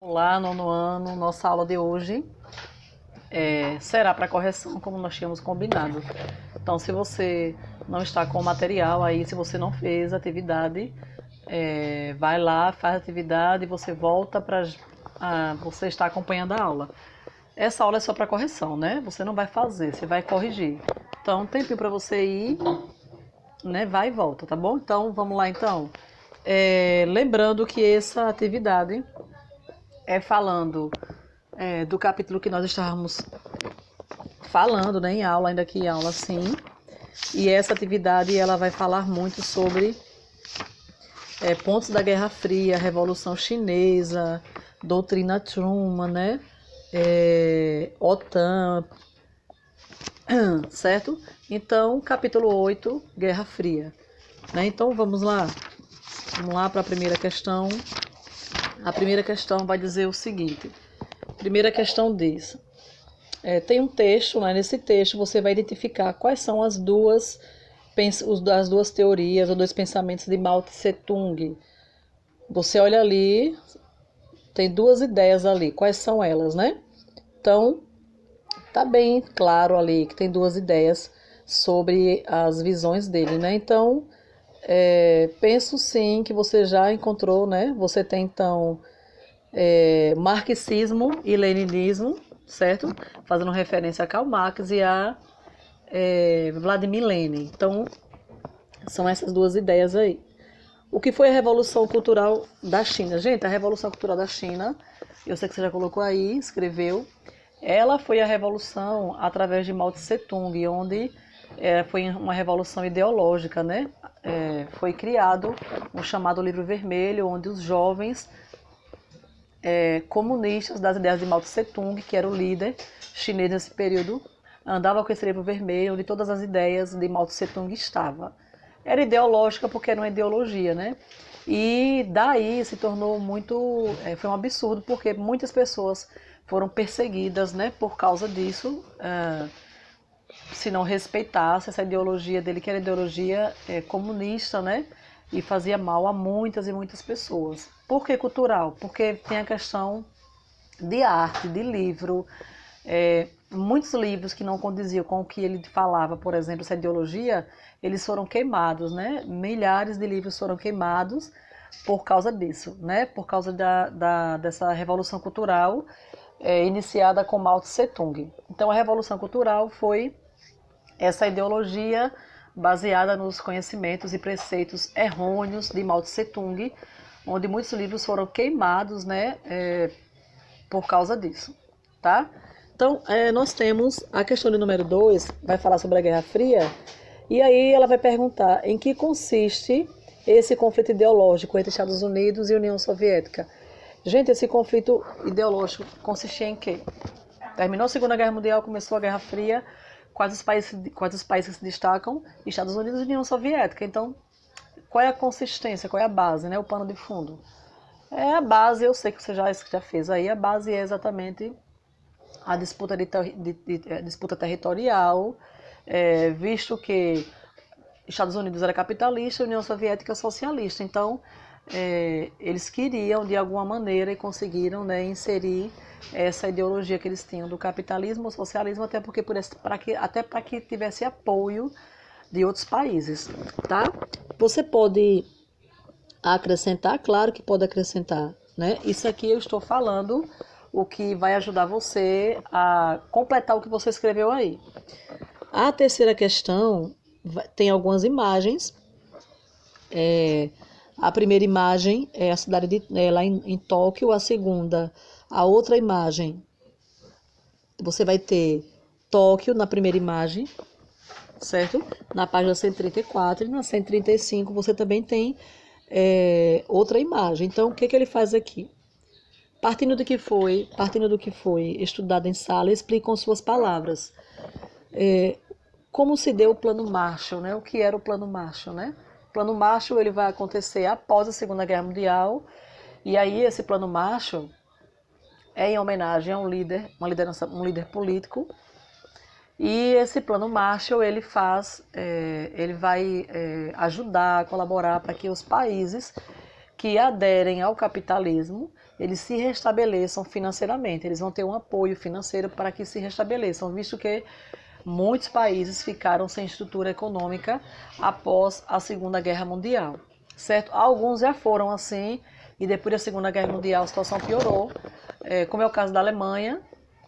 Olá, nono ano. Nossa aula de hoje será para correção, como nós tínhamos combinado. Então, se você não está com o material aí, se você não fez a atividade, vai lá, faz a atividade e você volta para você estar acompanhando a aula. Essa aula é só para correção, né? Você não vai fazer, você vai corrigir. Então, tempinho para você ir, né? Vai e volta, tá bom? Então, vamos lá então. Lembrando que essa atividade falando do capítulo que nós estávamos falando, né, em aula, ainda que em aula sim. E essa atividade ela vai falar muito sobre pontos da Guerra Fria, Revolução Chinesa, doutrina Truman, né, OTAN, certo? Então, capítulo 8, Guerra Fria. Né? Então, vamos lá para a primeira questão. A primeira questão vai dizer o seguinte. Primeira questão diz: tem um texto, né? Nesse texto você vai identificar quais são as duas teorias ou dois pensamentos de Mao Tse Tung. Você olha ali, tem duas ideias ali, quais são elas, né? Então, tá bem claro ali que tem duas ideias sobre as visões dele, né? Então, penso sim que você já encontrou, né? Você tem então marxismo e leninismo, certo? Fazendo referência a Karl Marx e a Vladimir Lenin. Então, são essas duas ideias aí. O que foi a Revolução Cultural da China? Gente, a Revolução Cultural da China, eu sei que você já colocou aí, escreveu, ela foi a revolução através de Mao Tse Tung, onde foi uma revolução ideológica, né? Foi criado um chamado Livro Vermelho, onde os jovens comunistas das ideias de Mao Tse Tung, que era o líder chinês nesse período, andava com esse livro vermelho, onde todas as ideias de Mao Tse Tung estavam. Era ideológica porque era uma ideologia, né? E daí se tornou muito... foi um absurdo, porque muitas pessoas foram perseguidas, né, por causa disso, se não respeitasse essa ideologia dele, que era ideologia comunista, né? E fazia mal a muitas e muitas pessoas. Por que cultural? Porque tem a questão de arte, de livro. Muitos livros que não condiziam com o que ele falava, por exemplo, essa ideologia, eles foram queimados, né? Milhares de livros foram queimados por causa disso, né? Por causa dessa revolução cultural iniciada com Mao Tse Tung. Então, a revolução cultural foi essa ideologia baseada nos conhecimentos e preceitos errôneos de Mao Tse Tung, onde muitos livros foram queimados, né, por causa disso, tá? Então, nós temos a questão de número 2, vai falar sobre a Guerra Fria, e aí ela vai perguntar em que consiste esse conflito ideológico entre Estados Unidos e União Soviética. Gente, esse conflito ideológico consistia em quê? Terminou a Segunda Guerra Mundial, começou a Guerra Fria, quais os países se destacam? Estados Unidos e União Soviética. Então, qual é a consistência, qual é a base, né? O pano de fundo. A base, eu sei que você já fez aí, a base é exatamente a disputa, disputa territorial, visto que Estados Unidos era capitalista e a União Soviética socialista. Então, eles queriam, de alguma maneira, e conseguiram, né, inserir essa ideologia que eles tinham do capitalismo ou socialismo, até porque até para que tivesse apoio de outros países, tá? Você pode acrescentar, claro que pode acrescentar, né? Isso aqui eu estou falando o que vai ajudar você a completar o que você escreveu aí. A terceira questão tem algumas imagens. A primeira imagem é a cidade lá em Tóquio, a segunda, a outra imagem, você vai ter Tóquio na primeira imagem, certo? Na página 134 e na 135 você também tem outra imagem. Então, o que ele faz aqui? Partindo do que foi estudado em sala, explica com suas palavras como se deu o Plano Marshall, né? O que era o Plano Marshall, né? O Plano Marshall ele vai acontecer após a Segunda Guerra Mundial, e aí esse Plano Marshall é em homenagem a um líder político, e esse Plano Marshall ele vai ajudar, colaborar para que os países que aderem ao capitalismo, eles se restabeleçam financeiramente, eles vão ter um apoio financeiro para que se restabeleçam, visto que muitos países ficaram sem estrutura econômica após a Segunda Guerra Mundial, certo? Alguns já foram assim, e depois da Segunda Guerra Mundial a situação piorou, como é o caso da Alemanha.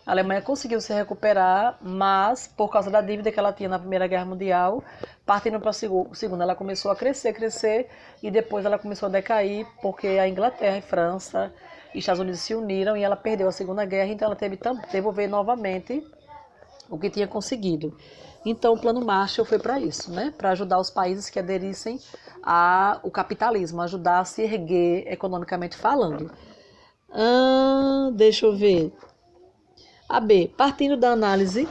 A Alemanha conseguiu se recuperar, mas por causa da dívida que ela tinha na Primeira Guerra Mundial, partindo para a Segunda, ela começou a crescer, e depois ela começou a decair, porque a Inglaterra e França e Estados Unidos se uniram e ela perdeu a Segunda Guerra, então ela teve que devolver novamente o que tinha conseguido. Então o Plano Marshall foi para isso, né? Para ajudar os países que aderissem ao capitalismo, ajudar a se erguer economicamente falando. Deixa eu ver. A B, partindo da análise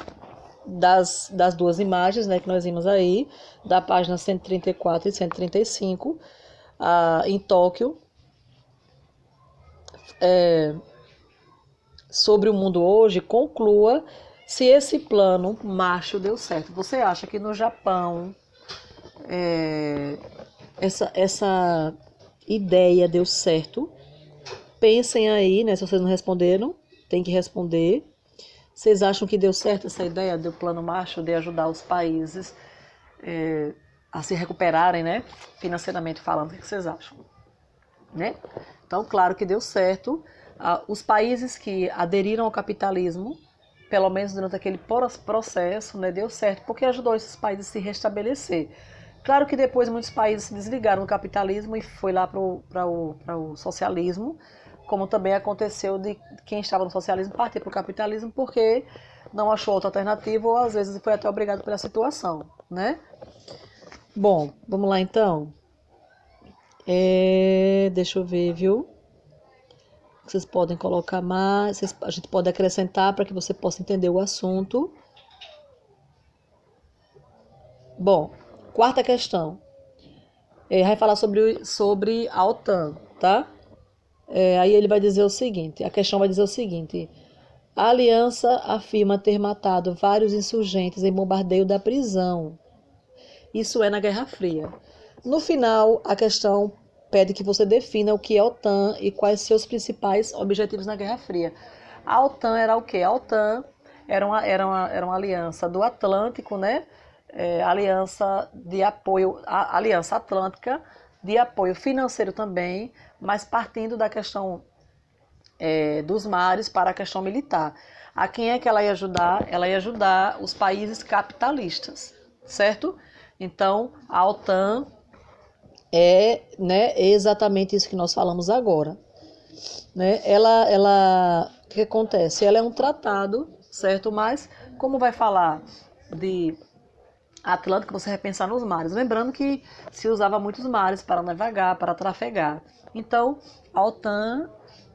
das duas imagens, né, que nós vimos aí, da página 134 e 135, em Tóquio, sobre o mundo hoje, conclua se esse plano Marshall deu certo. Você acha que no Japão essa ideia deu certo? Pensem aí, né, se vocês não responderam, tem que responder. Vocês acham que deu certo essa ideia do Plano Marshall de ajudar os países a se recuperarem, né, financeiramente falando? O que vocês acham? Né? Então, claro que deu certo. Os países que aderiram ao capitalismo, pelo menos durante aquele processo, né, deu certo, porque ajudou esses países a se restabelecer. Claro que depois muitos países se desligaram do capitalismo e foi lá para o socialismo, como também aconteceu de quem estava no socialismo partir para o capitalismo porque não achou outra alternativa ou às vezes foi até obrigado pela situação, né? Bom, vamos lá então. Deixa eu ver, viu? Vocês podem colocar mais, a gente pode acrescentar para que você possa entender o assunto. Bom, quarta questão. Vai falar sobre a OTAN, tá? Aí ele vai dizer o seguinte, a questão vai dizer o seguinte: a aliança afirma ter matado vários insurgentes em bombardeio da prisão. Isso é na Guerra Fria. No final, a questão pede que você defina o que é a OTAN e quais seus principais objetivos na Guerra Fria. A OTAN era o quê? A OTAN era uma aliança do Atlântico, né? Aliança de apoio, a Aliança Atlântica, de apoio financeiro também, mas partindo da questão dos mares para a questão militar. A quem é que ela ia ajudar? Ela ia ajudar os países capitalistas, certo? Então, a OTAN né, exatamente isso que nós falamos agora. Né? O que acontece? Ela é um tratado, certo? Mas, como vai falar de Atlântico, você vai pensar nos mares. Lembrando que se usava muitos mares para navegar, para trafegar. Então, a OTAN,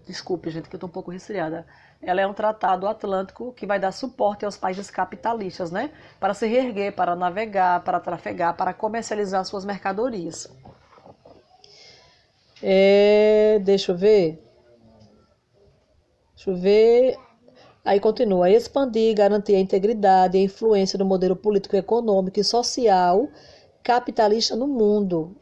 desculpe, gente, que eu estou um pouco resfriada, ela é um tratado atlântico que vai dar suporte aos países capitalistas, né? Para se reerguer, para navegar, para trafegar, para comercializar suas mercadorias. Deixa eu ver. Aí continua, expandir e garantir a integridade e a influência do modelo político, econômico e social capitalista no mundo.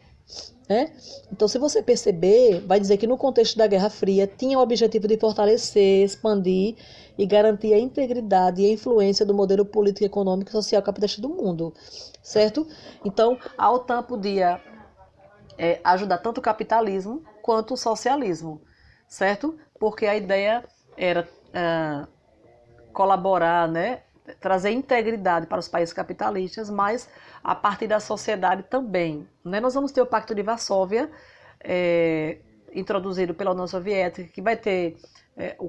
Né? Então, se você perceber, vai dizer que no contexto da Guerra Fria tinha o objetivo de fortalecer, expandir e garantir a integridade e a influência do modelo político, econômico e social capitalista do mundo. Certo? Então, a OTAN podia ajudar tanto o capitalismo quanto o socialismo. Certo? Porque a ideia era colaborar, né, trazer integridade para os países capitalistas, mas a partir da sociedade também. Né? Nós vamos ter o Pacto de Varsóvia, introduzido pela União Soviética, que vai ter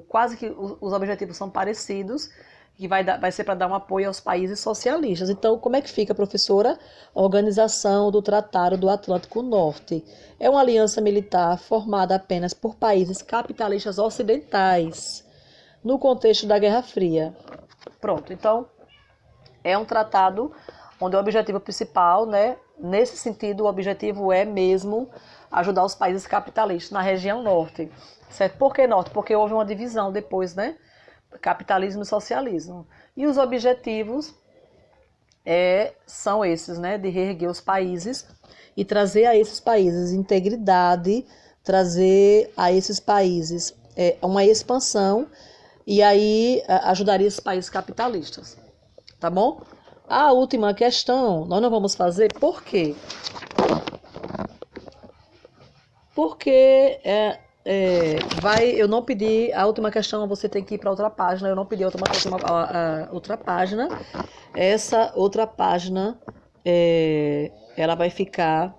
quase que os objetivos são parecidos, que vai ser para dar um apoio aos países socialistas. Então, como é que fica, professora? Organização do Tratado do Atlântico Norte. É uma aliança militar formada apenas por países capitalistas ocidentais, no contexto da Guerra Fria. Pronto, então é um tratado onde o objetivo principal, né, nesse sentido, o objetivo é mesmo ajudar os países capitalistas na região norte. Certo? Por que norte? Porque houve uma divisão depois, né? Capitalismo e socialismo. E os objetivos são esses, né? De reerguer os países e trazer a esses países integridade, trazer a esses países uma expansão e aí ajudaria os países capitalistas, tá bom? A última questão, nós não vamos fazer, por quê? Porque eu não pedi, a última questão você tem que ir para outra página, eu não pedi a outra página. Essa outra página, ela vai ficar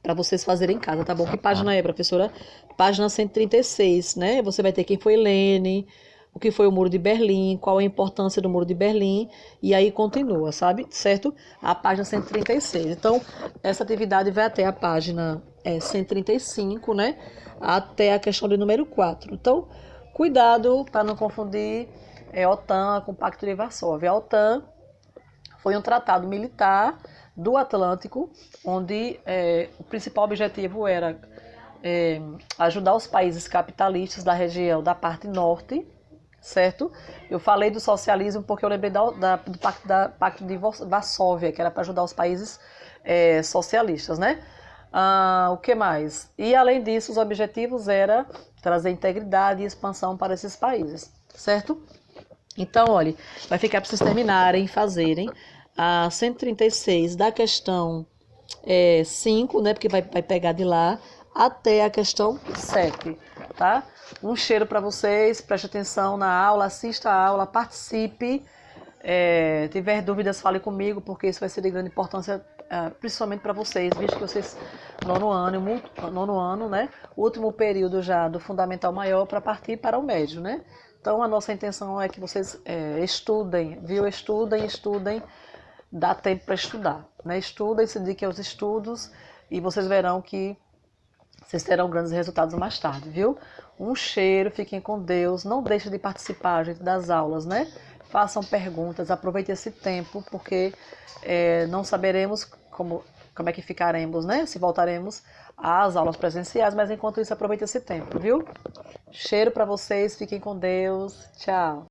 para vocês fazerem em casa, tá bom? Que página é, professora? Página 136, né? Você vai ter quem foi Lênin, o que foi o Muro de Berlim, qual a importância do Muro de Berlim, e aí continua, sabe? Certo? A página 136. Então, essa atividade vai até a página 135, né? Até a questão de número 4. Então, cuidado para não confundir OTAN com o Pacto de Varsóvia. A OTAN foi um tratado militar do Atlântico, onde o principal objetivo era ajudar os países capitalistas da região da parte norte, certo? Eu falei do socialismo porque eu lembrei do Pacto de Varsóvia, que era para ajudar os países socialistas, né? O que mais? E além disso, os objetivos eram trazer integridade e expansão para esses países, certo? Então, olha, vai ficar para vocês terminarem, fazerem a 136 da questão 5, né? Porque vai pegar de lá até a questão 7, tá? Um cheiro para vocês, preste atenção na aula, assista a aula, participe. Tiver dúvidas, fale comigo, porque isso vai ser de grande importância, principalmente para vocês, visto que vocês, nono ano, né? Último período já do fundamental maior para partir para o médio, né? Então, a nossa intenção é que vocês estudem, viu? Estudem, dá tempo para estudar, né? Estudem, se dediquem aos estudos e vocês verão que vocês terão grandes resultados mais tarde, viu? Um cheiro, fiquem com Deus, não deixem de participar, gente, das aulas, né? Façam perguntas, aproveitem esse tempo, porque não saberemos como é que ficaremos, né? Se voltaremos às aulas presenciais, mas enquanto isso, aproveitem esse tempo, viu? Cheiro para vocês, fiquem com Deus, tchau!